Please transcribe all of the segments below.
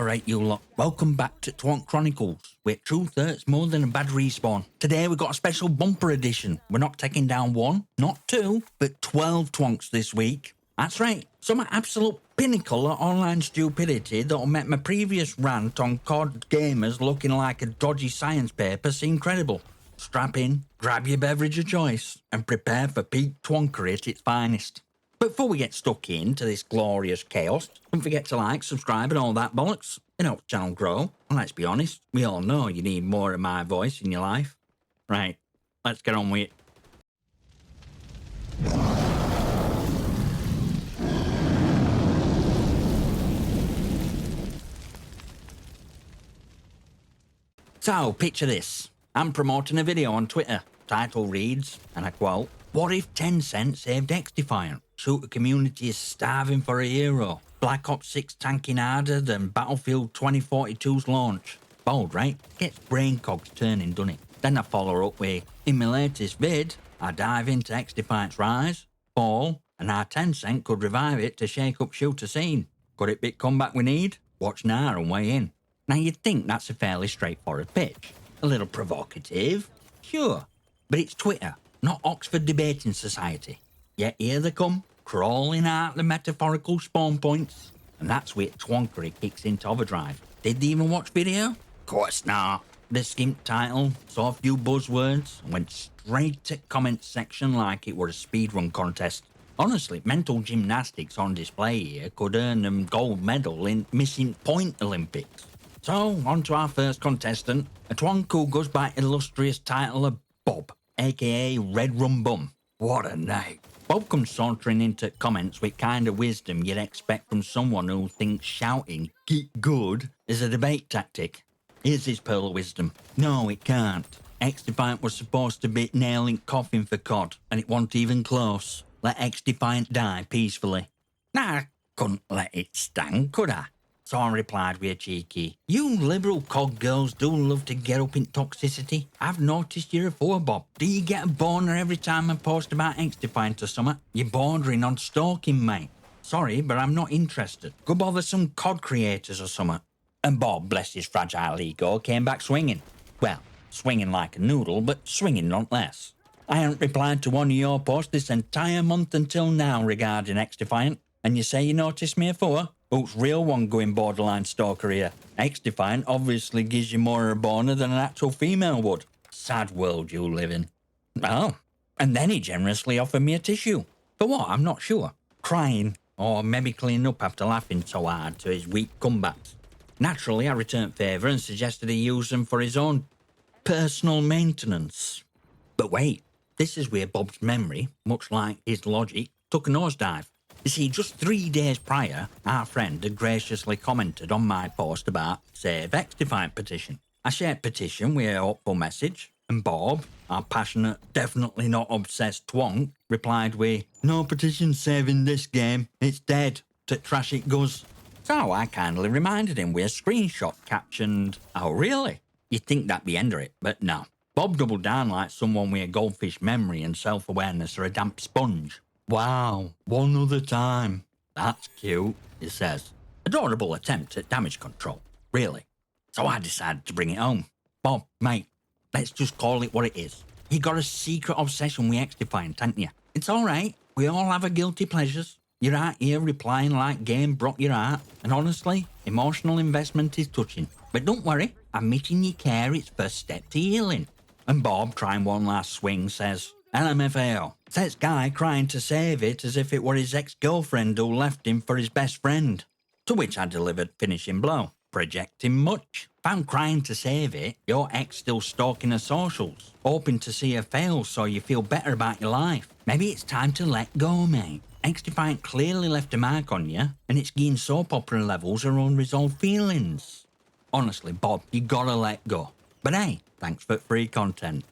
Alright you lot, welcome back to Twonk Chronicles, where truth hurts more than a bad respawn. Today we've got a special bumper edition. We're not taking down one, not two, but 12 Twonks this week. That's right, some absolute pinnacle of online stupidity that'll make my previous rant on COD gamers looking like a dodgy science paper seem credible. Strap in, grab your beverage of choice, and prepare for peak twonkery at its finest. Before we get stuck into this glorious chaos, don't forget to like, subscribe and all that bollocks. It helps the channel grow, and let's be honest, we all know you need more of my voice in your life. Right, let's get on with it. So, picture this. I'm promoting a video on Twitter. Title reads, and I quote, "What if 10 cents saved XDefiant? Shooter community is starving for a hero. Black Ops 6 tanking harder than Battlefield 2042's launch." Bold, right? Gets brain cogs turning, doesn't it? Then I follow up with, in my latest vid, I dive into XDefiant's rise, fall, and our 10 cent could revive it to shake up shooter scene. Could it be comeback we need? Watch now and weigh in. Now you'd think that's a fairly straightforward pitch. A little provocative, sure. But it's Twitter, not Oxford Debating Society. Yet here they come, crawling out the metaphorical spawn points. And that's where twonkery kicks into overdrive. Did they even watch video? Course not. They skimmed title, saw a few buzzwords, and went straight to comment section like it were a speedrun contest. Honestly, mental gymnastics on display here could earn them gold medal in Missing Point Olympics. So, on to our first contestant, a twonk who goes by illustrious title of Bob, aka Red Rum Bum. What a name. Bob comes sauntering into comments with kind of wisdom you'd expect from someone who thinks shouting, "Get good," is a debate tactic. Here's his pearl of wisdom. No, it can't. XDefiant was supposed to be nailing coffin for COD, and it wasn't even close. Let XDefiant die peacefully. Nah, I couldn't let it stand, could I? So I replied with a cheeky, "You liberal COD girls do love to get up in toxicity. I've noticed you're a four, Bob. Do you get a boner every time I post about XDefiant or something? You're bordering on stalking, mate. Sorry, but I'm not interested. Go bother some COD creators or something." And Bob, bless his fragile ego, came back swinging. Well, swinging like a noodle, but swinging nonetheless. I haven't replied to one of your posts this entire month until now regarding XDefiant. And you say you noticed me a four? Who's real one going borderline stalker here? XDefiant obviously gives you more of a boner than an actual female would. Sad world you live in. Oh, and then he generously offered me a tissue. For what? I'm not sure. Crying, or maybe cleaning up after laughing so hard to his weak comebacks. Naturally, I returned favour and suggested he use them for his own personal maintenance. But wait, this is where Bob's memory, much like his logic, took a nosedive. You see, just 3 days prior, our friend had graciously commented on my post about Save XDefiant petition. I shared petition with a hopeful message, and Bob, our passionate, definitely not obsessed twonk, replied with, "No petition saving this game, it's dead, to trash it goes." So I kindly reminded him with a screenshot captioned, "Oh really?" You'd think that'd be end of it, but no. Bob doubled down like someone with a goldfish memory and self-awareness or a damp sponge. "Wow, one other time. That's cute," he says. Adorable attempt at damage control, really. So I decided to bring it home. "Bob, mate, let's just call it what it is. You got a secret obsession with XDefiant, haven't you? It's alright, we all have our guilty pleasures. You're out here replying like game broke your heart, and honestly, emotional investment is touching. But don't worry, admitting you care is first step to healing." And Bob, trying one last swing, says, "LMFAO. Says guy crying to save it as if it were his ex-girlfriend who left him for his best friend." To which I delivered finishing blow. Projecting much. If I'm crying to save it, your ex still stalking her socials, hoping to see her fail so you feel better about your life. Maybe it's time to let go, mate. XDefiant clearly left a mark on you, and it's gained soap opera levels of unresolved feelings. Honestly, Bob, you gotta let go. But hey, thanks for free content.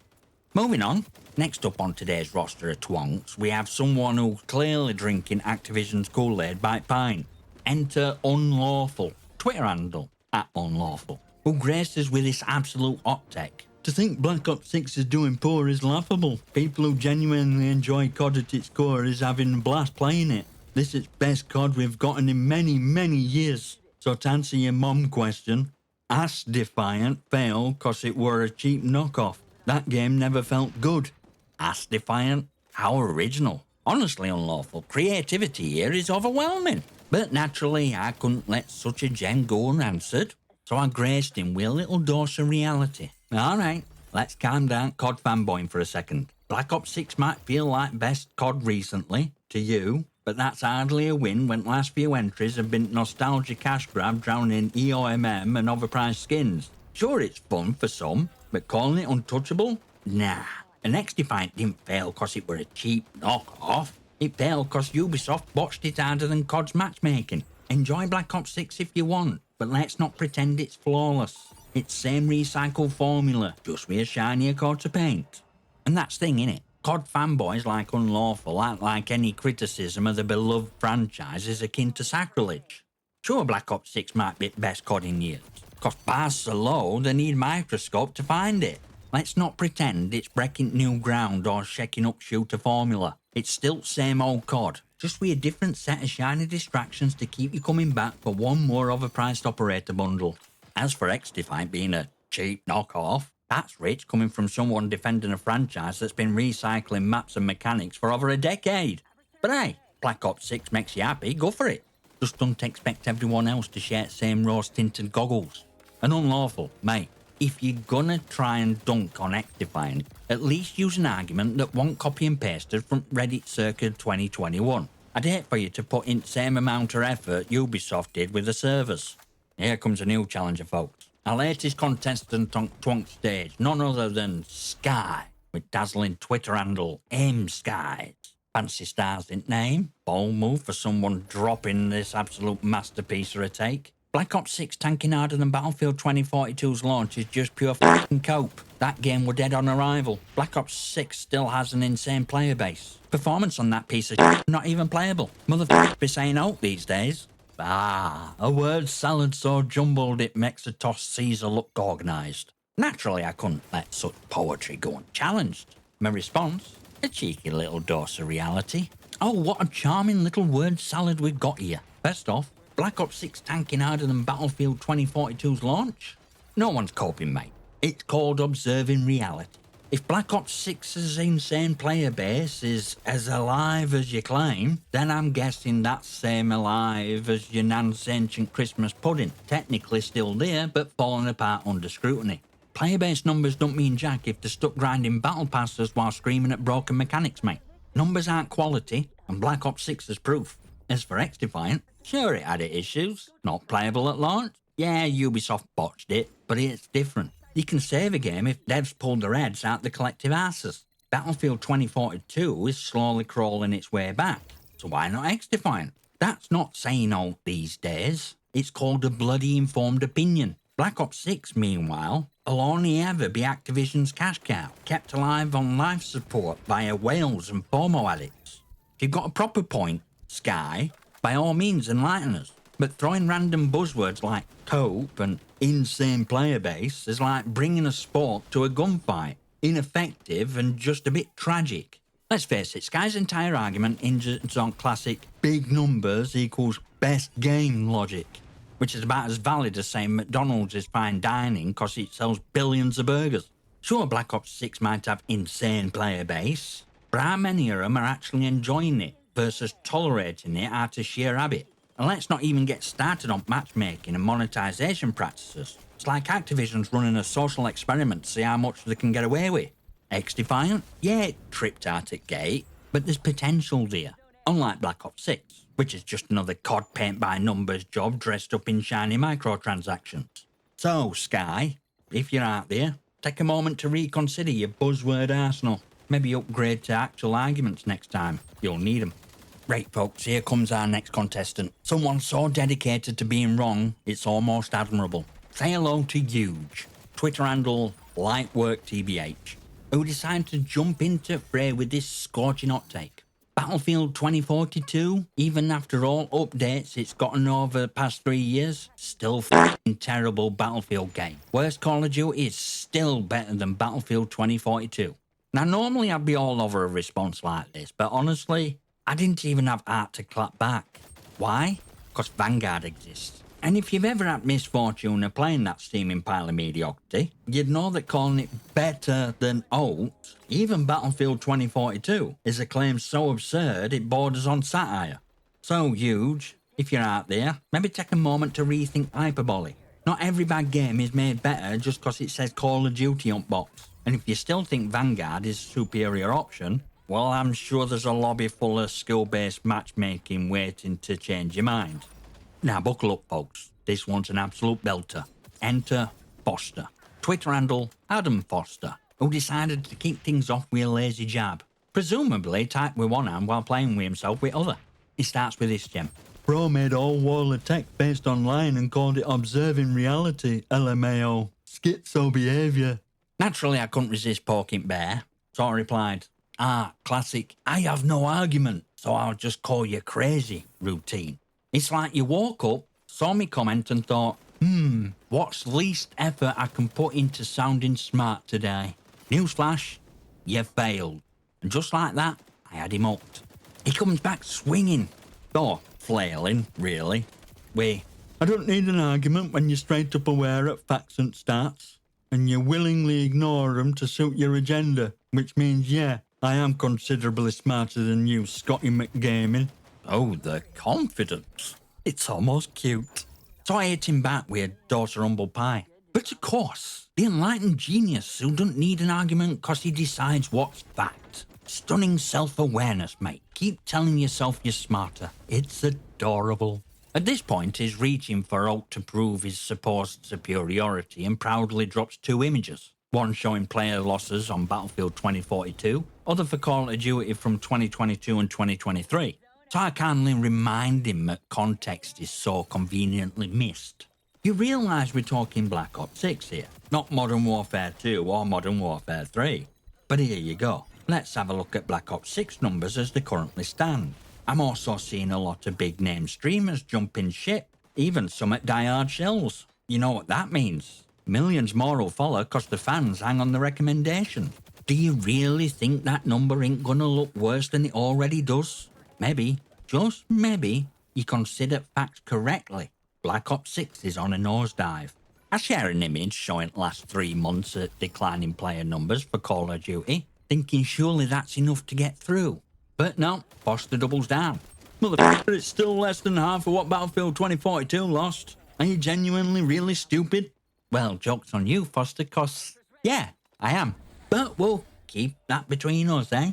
Moving on, next up on today's roster of twonks, we have someone who's clearly drinking Activision's Kool-Aid by pint. Enter Unlawful, Twitter handle, @Unlawful, who graces with this absolute hot tech. "To think Black Ops 6 is doing poor is laughable. People who genuinely enjoy COD at its core is having a blast playing it. This is best COD we've gotten in many, many years. So to answer your mum question, XDefiant failed cause it were a cheap knockoff. That game never felt good. XDefiant? How original. Honestly unlawful. Creativity here is overwhelming. But naturally, I couldn't let such a gem go unanswered. So I graced him with a little dose of reality. Alright, let's calm down COD fanboying for a second. Black Ops 6 might feel like best COD recently, to you, but that's hardly a win when the last few entries have been nostalgia cash grab drowning in EOMM and overpriced skins. Sure, it's fun for some, but calling it untouchable? Nah. And XDefiant didn't fail cause it were a cheap knockoff. It failed cause Ubisoft botched it harder than COD's matchmaking. Enjoy Black Ops 6 if you want, but let's not pretend it's flawless. It's same recycled formula, just with a shinier coat of paint. And that's the thing, innit? COD fanboys like Unlawful act like any criticism of the beloved franchise is akin to sacrilege. Sure, Black Ops 6 might be the best COD in years, cause bars so low they need a microscope to find it. Let's not pretend it's breaking new ground or shaking up shooter formula. It's still same old COD, just with a different set of shiny distractions to keep you coming back for one more overpriced operator bundle. As for XDefiant being a cheap knockoff, that's rich coming from someone defending a franchise that's been recycling maps and mechanics for over a decade. But hey, Black Ops 6 makes you happy, go for it. Just don't expect everyone else to share the same rose-tinted goggles. And Unlawful, mate, if you're gonna try and dunk on XDefiant, at least use an argument that won't copy and pasted from Reddit circa 2021. I'd hate for you to put in the same amount of effort Ubisoft did with the servers. Here comes a new challenger, folks. Our latest contestant on Twonk stage, none other than Sky, with dazzling Twitter handle Aim Skies. Fancy stars in name, bold move for someone dropping this absolute masterpiece of a take. Black Ops 6 tanking harder than Battlefield 2042's launch is just pure f***ing cope. That game were dead on arrival. Black Ops 6 still has an insane player base. Performance on that piece of shit not even playable. Motherfuckers be saying out these days. A word salad so jumbled it makes a tossed Caesar look organised. Naturally, I couldn't let such poetry go unchallenged. My response? A cheeky little dose of reality. Oh, what a charming little word salad we've got here. First off, Black Ops 6 tanking harder than Battlefield 2042's launch? No one's coping, mate. It's called observing reality. If Black Ops 6's insane player base is as alive as you claim, then I'm guessing that's same alive as your nan's ancient Christmas pudding. Technically still there, but falling apart under scrutiny. Player base numbers don't mean jack if they're stuck grinding battle passes while screaming at broken mechanics, mate. Numbers aren't quality, and Black Ops 6 is proof. As for XDefiant, sure it had its issues. Not playable at launch? Yeah, Ubisoft botched it, but it's different. You can save a game if devs pulled their heads out the collective asses. Battlefield 2042 is slowly crawling its way back, so why not XDefiant? That's not saying old these days. It's called a bloody informed opinion. Black Ops 6, meanwhile, will only ever be Activision's cash cow, kept alive on life support via whales and FOMO addicts. If you've got a proper point, Sky, by all means enlighten us. But throwing random buzzwords like cope and insane player base is like bringing a sport to a gunfight. Ineffective and just a bit tragic. Let's face it, Sky's entire argument hinges on classic big numbers equals best game logic, which is about as valid as saying McDonald's is fine dining because it sells billions of burgers. Sure, Black Ops 6 might have insane player base, but how many of them are actually enjoying it versus tolerating it out of sheer habit? And let's not even get started on matchmaking and monetization practices. It's like Activision's running a social experiment to see how much they can get away with. XDefiant? Yeah, it tripped out at gate, but there's potential there. Unlike Black Ops 6, which is just another COD paint-by-numbers job dressed up in shiny microtransactions. So, Sky, if you're out there, take a moment to reconsider your buzzword arsenal. Maybe upgrade to actual arguments next time. You'll need them. Right, folks, here comes our next contestant. Someone so dedicated to being wrong, it's almost admirable. Say hello to Huge, Twitter handle LightWorkTBH, who decided to jump into fray with this scorching hot take. Battlefield 2042, even after all updates it's gotten over the past 3 years, still f***ing terrible Battlefield game. Worst Call of Duty is still better than Battlefield 2042. Now, normally I'd be all over a response like this, but honestly, I didn't even have heart to clap back. Why? Because Vanguard exists. And if you've ever had misfortune of playing that steaming pile of mediocrity, you'd know that calling it better than alt, even Battlefield 2042, is a claim so absurd it borders on satire. So huge, if you're out there, maybe take a moment to rethink hyperbole. Not every bad game is made better just because it says Call of Duty on box. And if you still think Vanguard is a superior option, well, I'm sure there's a lobby full of skill-based matchmaking waiting to change your mind. Now buckle up, folks. This one's an absolute belter. Enter Foster. Twitter handle Adam Foster, who decided to keep things off with a lazy jab. Presumably typed with one hand while playing with himself with other. He starts with this gem. Bro made all wall of tech based online and called it observing reality, LMAO. Schizo behaviour. Naturally, I couldn't resist poking bear, so I replied, classic, I have no argument, so I'll just call you crazy routine. It's like you woke up, saw me comment and thought, what's least effort I can put into sounding smart today? Newsflash, you failed. And just like that, I had him hooked. He comes back swinging, or flailing, really. I don't need an argument when you're straight up aware at facts and stats, and you willingly ignore them to suit your agenda, which means, yeah, I am considerably smarter than you, Scotty McGaming. Oh, the confidence. It's almost cute. So I hit him back with a dose of humble pie. But of course, the enlightened genius who doesn't need an argument because he decides what's fact. Stunning self-awareness, mate. Keep telling yourself you're smarter. It's adorable. At this point, he's reaching for Alt to prove his supposed superiority and proudly drops two images. One showing player losses on Battlefield 2042, other for Call of Duty from 2022 and 2023. So I kindly remind him that context is so conveniently missed. You realise we're talking Black Ops 6 here, not Modern Warfare 2 or Modern Warfare 3. But here you go. Let's have a look at Black Ops 6 numbers as they currently stand. I'm also seeing a lot of big name streamers jumping ship, even some at diehard shells. You know what that means. Millions more will follow because the fans hang on the recommendation. Do you really think that number ain't gonna look worse than it already does? Maybe, just maybe, you consider facts correctly. Black Ops 6 is on a nosedive. I share an image showing the last 3 months at declining player numbers for Call of Duty, thinking surely that's enough to get through. But no, Foster doubles down. Motherfucker, it's still less than half of what Battlefield 2042 lost. Are you genuinely really stupid? Well, joke's on you, Foster, cause, yeah, I am. But we'll keep that between us, eh?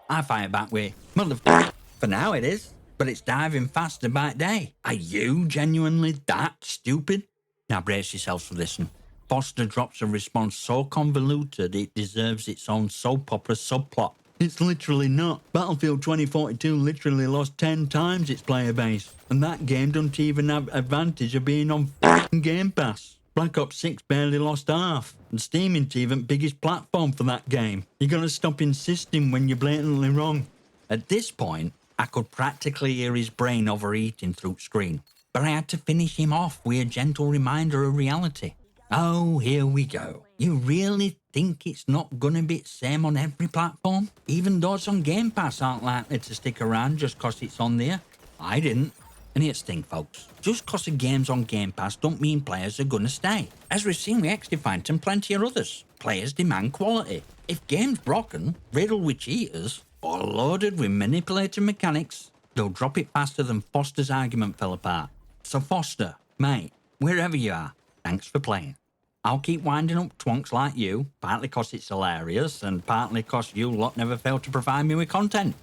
I fire back with, motherfucker, for now it is, but it's diving faster by day. Are you genuinely that stupid? Now brace yourselves for this one. Foster drops a response so convoluted it deserves its own soap opera subplot. It's literally not. Battlefield 2042 literally lost 10 times its player base, and that game doesn't even have advantage of being on f***ing Game Pass. Black Ops 6 barely lost half, and Steam ain't even biggest platform for that game. You gotta stop insisting when you're blatantly wrong. At this point, I could practically hear his brain overeating through screen, but I had to finish him off with a gentle reminder of reality. Oh, here we go. You really think it's not gonna be the same on every platform? Even those on Game Pass aren't likely to stick around just cause it's on there? I didn't. And here's the thing, folks. Just cause a game's on Game Pass don't mean players are gonna stay. As we've seen with XDefiant and plenty of others, players demand quality. If game's broken, riddled with cheaters, or loaded with manipulated mechanics, they'll drop it faster than Foster's argument fell apart. So Foster, mate, wherever you are, thanks for playing. I'll keep winding up twonks like you, partly cause it's hilarious, and partly cause you lot never fail to provide me with content.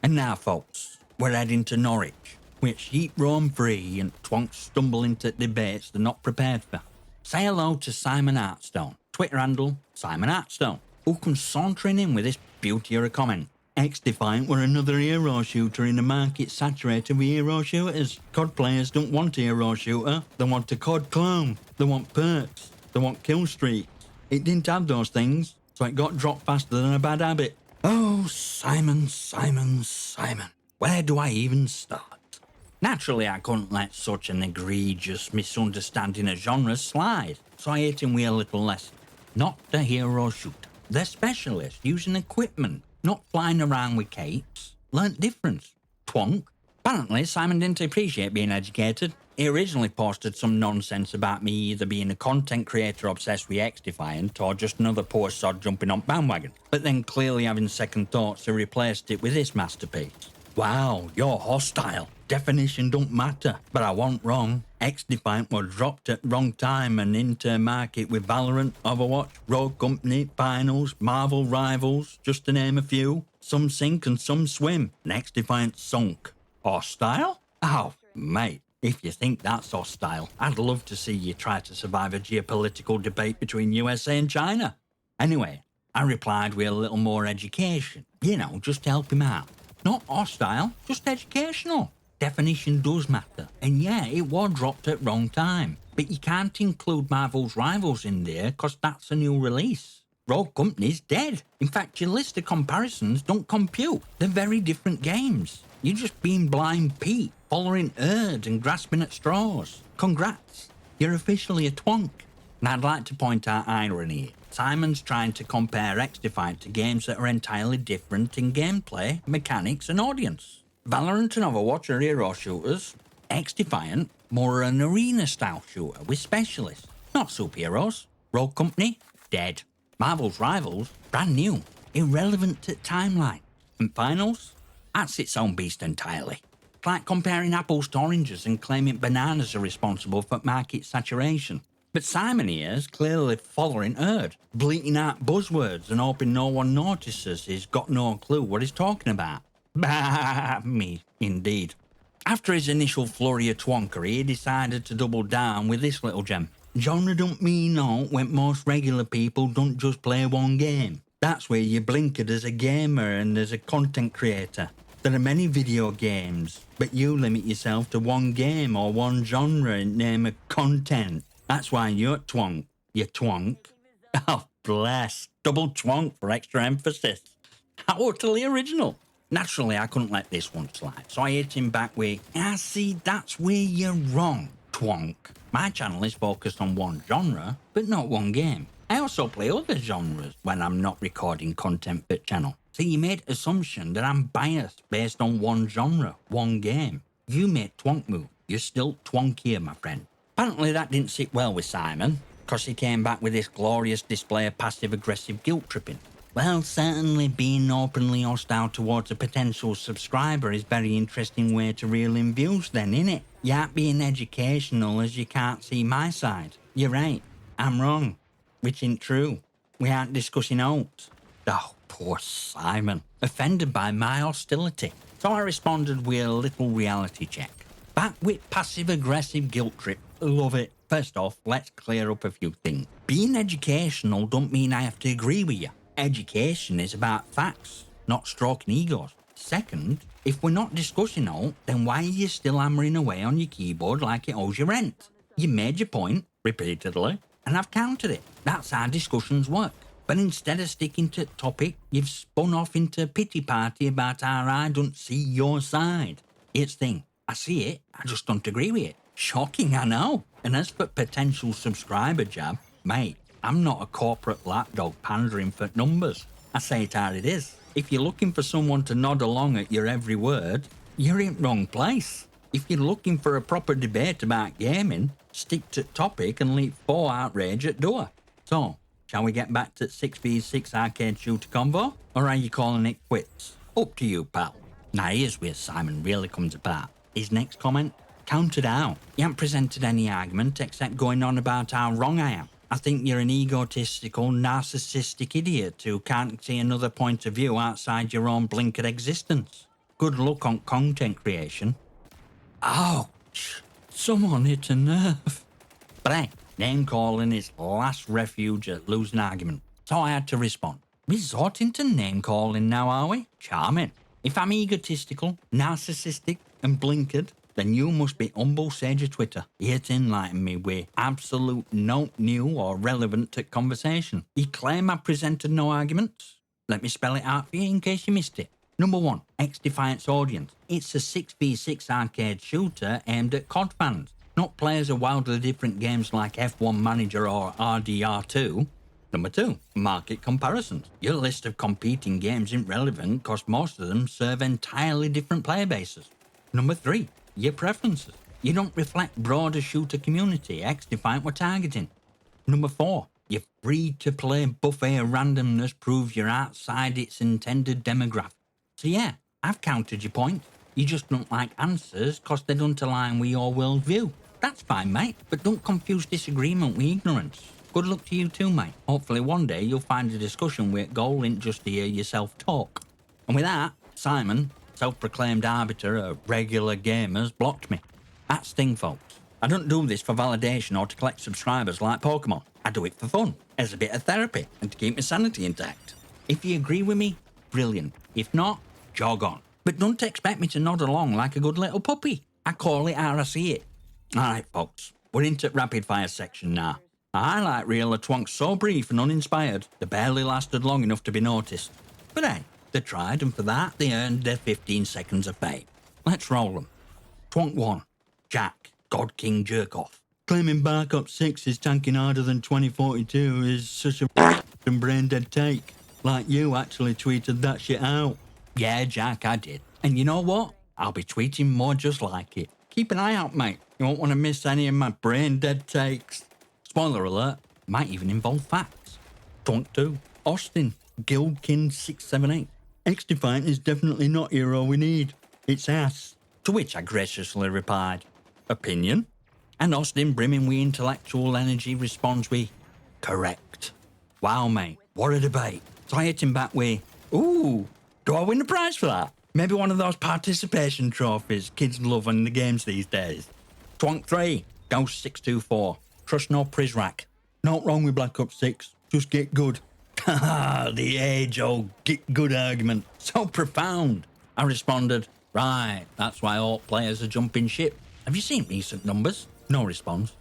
And now, folks, we're heading to Norwich, where sheep roam free and twonks stumble into debates they're not prepared for. Say hello to Simon Artstone, Twitter handle Simon Artstone, who comes sauntering in with this beauty of a comment. XDefiant were another hero shooter in a market saturated with hero shooters. COD players don't want a hero shooter, they want a COD clone, they want perks, they want kill streaks. It didn't have those things, so it got dropped faster than a bad habit. Oh, Simon, Simon, Simon. Where do I even start? Naturally, I couldn't let such an egregious misunderstanding of genres slide, so I hit him with a little lesson. Not the hero shooter. The specialist using equipment, not flying around with capes. Learnt difference. Twonk. Apparently, Simon didn't appreciate being educated. He originally posted some nonsense about me either being a content creator obsessed with XDefiant or just another poor sod jumping on bandwagon, but then clearly having second thoughts, he replaced it with this masterpiece. Wow, you're hostile. Definition don't matter, but I wasn't wrong. XDefiant was dropped at wrong time and into market with Valorant, Overwatch, Rogue Company, Finals, Marvel Rivals, just to name a few. Some sink and some swim, and XDefiant sunk. Hostile? Oh, mate. If you think that's hostile, I'd love to see you try to survive a geopolitical debate between USA and China. Anyway, I replied with a little more education. You know, just to help him out. Not hostile, just educational. Definition does matter. And yeah, it was dropped at wrong time. But you can't include Marvel's Rivals in there because that's a new release. Rogue Company's dead. In fact, your list of comparisons don't compute. They're very different games. You're just being blind Pete, following herd and grasping at straws. Congrats, you're officially a twonk. And I'd like to point out irony here. Simon's trying to compare XDefiant to games that are entirely different in gameplay, mechanics and audience. Valorant and Overwatch are hero shooters. XDefiant, more an arena-style shooter with specialists, not superheroes. Rogue Company, dead. Marvel's Rivals, brand new, irrelevant to timeline. And Finals? That's its own beast entirely. It's like comparing apples to oranges and claiming bananas are responsible for market saturation. But Simon here is clearly following herd, bleating out buzzwords and hoping no one notices he's got no clue what he's talking about. Bah, me, indeed. After his initial flurry of twonkery, he decided to double down with this little gem. Genre don't mean naught when most regular people don't just play one game. That's where you're blinkered as a gamer and as a content creator. There are many video games, but you limit yourself to one game or one genre in name of content. That's why you're twonk. You're twonk. Oh, bless. Double twonk for extra emphasis. How utterly original. Naturally, I couldn't let this one slide, so I hit him back with, see, that's where you're wrong, twonk. My channel is focused on one genre, but not one game. I also play other genres when I'm not recording content for the channel. So you made assumption that I'm biased based on one genre, one game. You made twonk move. You're still twonkier, my friend. Apparently that didn't sit well with Simon, because he came back with this glorious display of passive-aggressive guilt-tripping. Well, certainly being openly hostile towards a potential subscriber is a very interesting way to reel in views then, innit? You aren't being educational as you can't see my side. You're right, I'm wrong. Which ain't true. We aren't discussing oats. Oh, poor Simon. Offended by my hostility. So I responded with a little reality check. Back with passive-aggressive guilt trip. Love it. First off, let's clear up a few things. Being educational don't mean I have to agree with you. Education is about facts, not stroking egos. Second, if we're not discussing all, then why are you still hammering away on your keyboard like it owes you rent? You made your point, repeatedly, and I've countered it. That's how discussions work. But instead of sticking to the topic, you've spun off into a pity party about how I don't see your side. Here's the thing, I see it, I just don't agree with it. Shocking, I know. And as for potential subscriber jab, mate, I'm not a corporate lapdog pandering for numbers. I say it how it is. If you're looking for someone to nod along at your every word, you're in the wrong place. If you're looking for a proper debate about gaming, stick to topic and leave 4 outrage at door. So, shall we get back to 6v6 arcade shooter convo? Or are you calling it quits? Up to you, pal. Now here's where Simon really comes apart. His next comment? Counted out. You haven't presented any argument except going on about how wrong I am. I think you're an egotistical, narcissistic idiot who can't see another point of view outside your own blinkered existence. Good luck on content creation. Ouch! Someone hit a nerve. But hey, name-calling is last refuge at losing argument. So I had to respond. Resorting to name-calling now, are we? Charming. If I'm egotistical, narcissistic and blinkered, then you must be humble sage of Twitter, here to enlighten me with absolute no new or relevant to conversation. You claim I presented no arguments? Let me spell it out for you in case you missed it. Number 1, XDefiant's audience. It's a 6v6 arcade shooter aimed at COD fans, not players of wildly different games like F1 Manager or RDR2. Number 2, market comparisons. Your list of competing games isn't relevant because most of them serve entirely different player bases. Number 3, your preferences. You don't reflect broader shooter community XDefiant were targeting. Number 4, your free-to-play buffet of randomness proves you're outside its intended demographic. So yeah, I've countered your point. You just don't like answers because they don't align with your worldview. That's fine, mate, but don't confuse disagreement with ignorance. Good luck to you too, mate. Hopefully one day you'll find a discussion where goal isn't just to hear yourself talk. And with that, Simon, self-proclaimed arbiter of regular gamers, blocked me. That's Sting, folks. I don't do this for validation or to collect subscribers like Pokemon. I do it for fun, as a bit of therapy, and to keep my sanity intact. If you agree with me, brilliant. If not, jog on. But don't expect me to nod along like a good little puppy. I call it how I see it. Alright, folks, we're into rapid fire section now. A highlight reel of Twonk's so brief and uninspired, they barely lasted long enough to be noticed. But hey, they tried, and for that, they earned their 15 seconds of fame. Let's roll them. Twonk 1. Jack, God King Jerkoff. Claiming Black Ops 6 is tanking harder than 2042 is such a brain-dead take. Like you actually tweeted that shit out. Yeah, Jack, I did. And you know what? I'll be tweeting more just like it. Keep an eye out, mate. You won't want to miss any of my brain-dead takes. Spoiler alert, might even involve facts. Twonk 2. Austin, Guildkin 678. XDefiant is definitely not hero we need. It's ass. To which I graciously replied, opinion? And Austin, brimming with intellectual energy, responds with, correct. Wow, mate, what a debate. So I hit him back with, ooh, do I win the prize for that? Maybe one of those participation trophies kids love in the games these days. Twonk 3, Ghost 624. Trust no Prizrack. Not wrong with Black Ops 6, just get good. Haha, the age-old get good argument. So profound. I responded, right, that's why all players are jumping ship. Have you seen recent numbers? No response.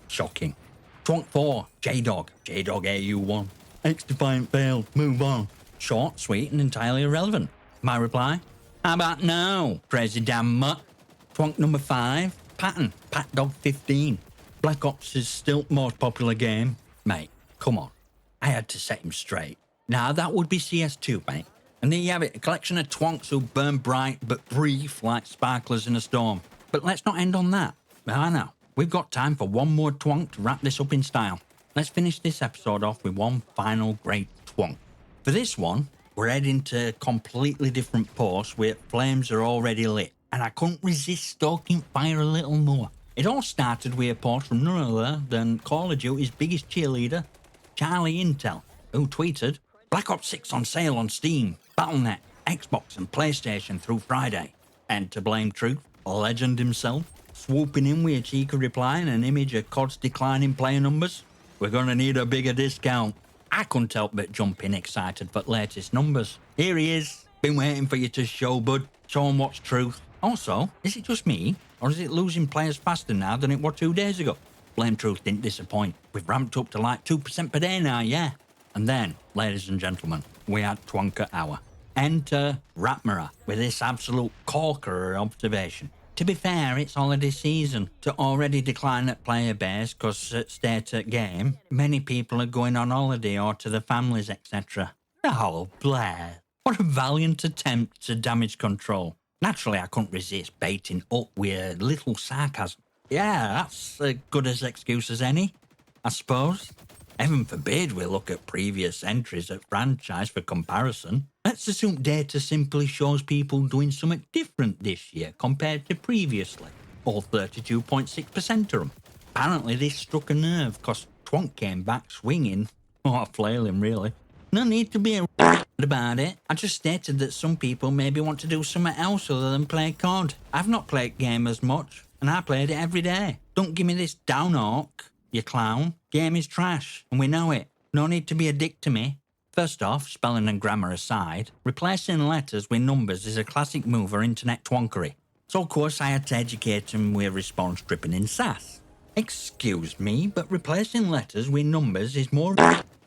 Shocking. Twonk 4, J-Dog AU1. XDefiant failed, move on. Short, sweet, and entirely irrelevant. My reply, how about now, crazy damn mutt? Twonk number 5, Patton, PatDog15. Black Ops is still the most popular game. Mate, come on. I had to set him straight. Now that would be CS2, mate. And there you have it, a collection of twonks who burn bright but brief like sparklers in a storm. But let's not end on that. I know, we've got time for one more twonk to wrap this up in style. Let's finish this episode off with one final great twonk. For this one, we're heading to a completely different post where flames are already lit, and I couldn't resist stoking fire a little more. It all started with a post from none other than Call of Duty's biggest cheerleader, Charlie Intel, who tweeted, Black Ops 6 on sale on Steam, Battle.net, Xbox and PlayStation through Friday. And to blame truth, legend himself, swooping in with a cheeky reply and an image of COD's declining player numbers. We're gonna need a bigger discount. I couldn't help but jump in excited for the latest numbers. Here he is. Been waiting for you to show, bud. Show 'em what's truth. Also, is it just me, or is it losing players faster now than it was 2 days ago? Blame truth didn't disappoint. We've ramped up to like 2% per day now, yeah. And then, ladies and gentlemen, we had Twonker Hour. Enter Ratmara with this absolute corker observation. To be fair, it's holiday season. To already decline at player base because at state at game, many people are going on holiday or to their families, etc. Oh, Blair. What a valiant attempt to damage control. Naturally, I couldn't resist baiting up with a little sarcasm. Yeah, that's as good as excuse as any, I suppose. Heaven forbid we look at previous entries at franchise for comparison. Let's assume data simply shows people doing something different this year compared to previously. All 32.6% of them. Apparently this struck a nerve because Twonk came back swinging. Oh, flailing really. No need to be about it. I just stated that some people maybe want to do something else other than play COD. I've not played game as much, and I played it every day. Don't give me this down hawk, you clown. Game is trash, and we know it. No need to be a dick to me. First off, spelling and grammar aside, replacing letters with numbers is a classic move for internet twonkery. So of course I had to educate him with a response dripping in sass. Excuse me, but replacing letters with numbers is more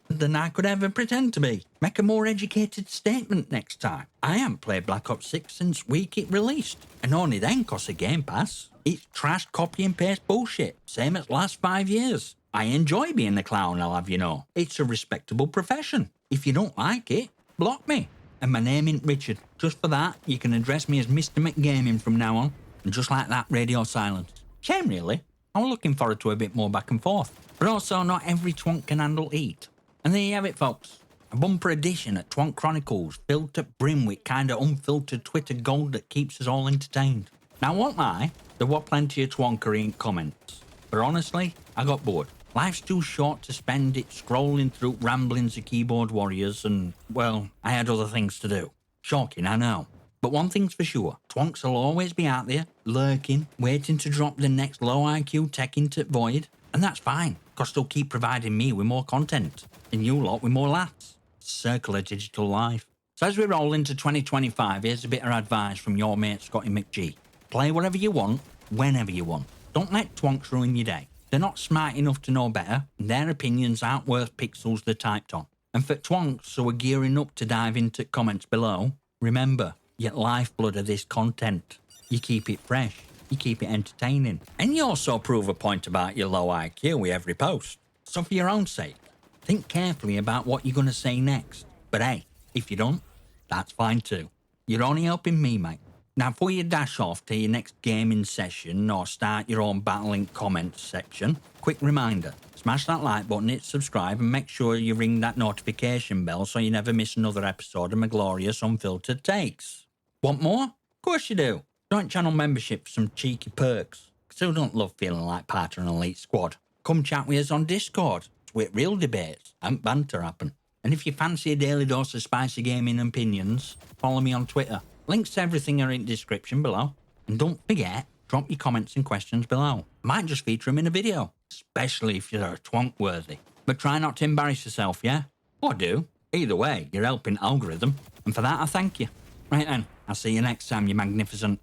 than I could ever pretend to be. Make a more educated statement next time. I haven't played Black Ops 6 since week it released, and only then cost a Game Pass. It's trash copy and paste bullshit, same as last 5 years. I enjoy being the clown, I'll have you know. It's a respectable profession. If you don't like it, block me. And my name ain't Richard. Just for that, you can address me as Mr. McGaming from now on. And just like that, radio silence. Shame really. I was looking forward to a bit more back and forth. But also, not every twonk can handle heat. And there you have it, folks. A bumper edition at Twonk Chronicles, filled to brim with kinda unfiltered Twitter gold that keeps us all entertained. Now, I won't lie, there were plenty of twonkery in comments. But honestly, I got bored. Life's too short to spend it scrolling through ramblings of keyboard warriors and, well, I had other things to do. Shocking, I know. But one thing's for sure, twonks will always be out there, lurking, waiting to drop the next low IQ tech into void. And that's fine, because they'll keep providing me with more content, and you lot with more laughs. Circle of digital life. So as we roll into 2025, here's a bit of advice from your mate Scotty McG. Play whatever you want, whenever you want. Don't let twonks ruin your day. They're not smart enough to know better, and their opinions aren't worth pixels they're typed on. And for twonks who are gearing up to dive into comments below, remember, your lifeblood of this content. You keep it fresh, you keep it entertaining, and you also prove a point about your low IQ with every post. So for your own sake, think carefully about what you're going to say next. But hey, if you don't, that's fine too. You're only helping me, mate. Now, before you dash off to your next gaming session or start your own battling comments section, quick reminder, smash that like button, hit subscribe, and make sure you ring that notification bell so you never miss another episode of my glorious unfiltered takes. Want more? Of course you do. Join channel membership for some cheeky perks. Because who don't love feeling like part of an elite squad? Come chat with us on Discord with real debates and banter happen. And if you fancy a daily dose of spicy gaming opinions, follow me on Twitter. Links to everything are in the description below. And don't forget, drop your comments and questions below. I might just feature them in a video, especially if you're twonk worthy. But try not to embarrass yourself, yeah? Or do. Either way, you're helping algorithm. And for that, I thank you. Right then, I'll see you next time, you magnificent.